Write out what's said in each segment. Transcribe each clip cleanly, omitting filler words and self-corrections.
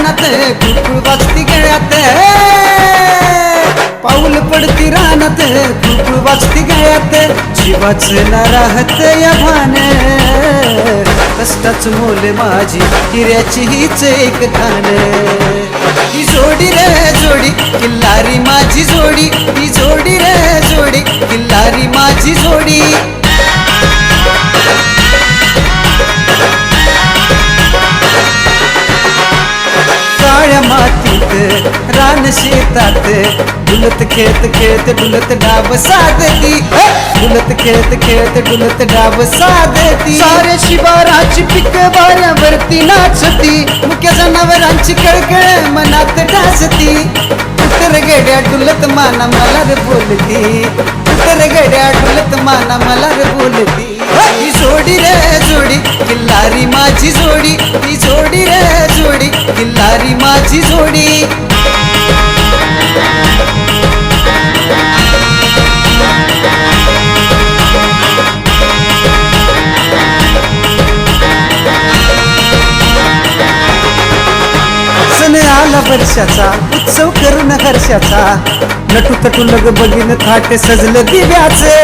रानात कुळकुळ वाजती गळ्यात पाऊल पडती रानात कुळकुळ वाजती गळ्यात जीवाच न राहत या भान कष्टाच मोल माझी हिऱ्याची हीच एक खान ही जोडी रे जोडी किल्लारी माझी जोडी ही जोडी रे जोडी किल्लारी माझी जोडी काळ्या मातीत रान शेतात डुलत खेळत खेळत डुलत डाब साधती डुलत खेळत खेळत डुलत डाब साधती साऱ्या शिवाराची पिक वाऱ्यावरती नाचती मुख्य जनावरांची कळकळ मनात ढासती उतर गड्या डुलत माना मला रे बोलती उतर गड्या डुलत माना मला रे बोलती ही जोडी रे जोडी किल्लारी माझी जोडी ही जोडी रे जोडी किल्लारी माझी जोडी सण आला वर्षाचा उत्सव करून हर्षाचा नटू तटू लग बघीन थाट सजलं दिव्याचे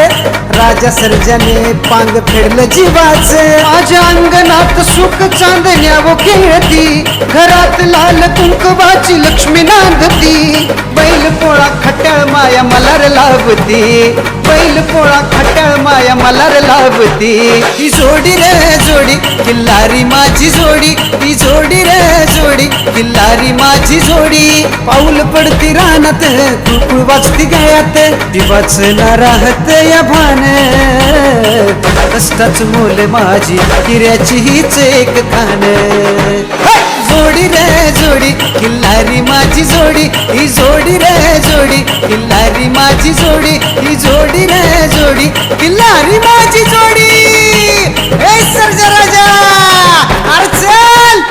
राजा सर्जाने पांग फेडलं जीवाचे माझ्या अंगणात सुख चांदण्याव खेळती घरात लाल कुंकवाची लक्ष्मी नांदती बैल पोळा खट्याळ माया मलार लावती बैल पोळा खट्याळ माया मलार लावती ही जोडी रे जोडी किल्लारी माझी जोडी ही जोडी रे जोडी किल्लारी माझी जोडी पाऊल पडती रानात कुळकुळ वाजती गळ्यात जीवाच न राहत या भान कष्टाच मोल माझी हिऱ्याची हीच एक खान जोडी रे जोडी किल्लारी माझी जोडी ही जोडी रे जोडी किल्लारी माझी जोडी ही जोडी रे जोडी किल्लारी माझी जोडी ए सर्जा राजा अरे चल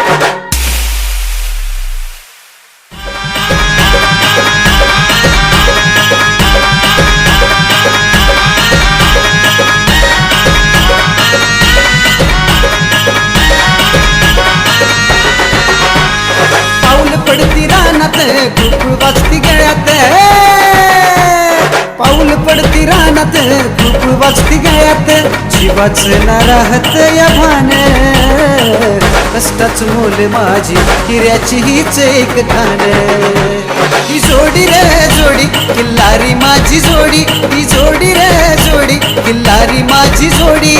पडती रानात कुळकुळ वाजती गळ्यात पाऊल पडती रानात कुळकुळ वाजती गळ्यात जीवाच न राहत या भान कष्टाच मोल माझी हिऱ्याची हीच एक खान ही जोडी रे जोडी किल्लारी माझी जोडी ही जोडी रे जोडी किल्लारी माझी जोडी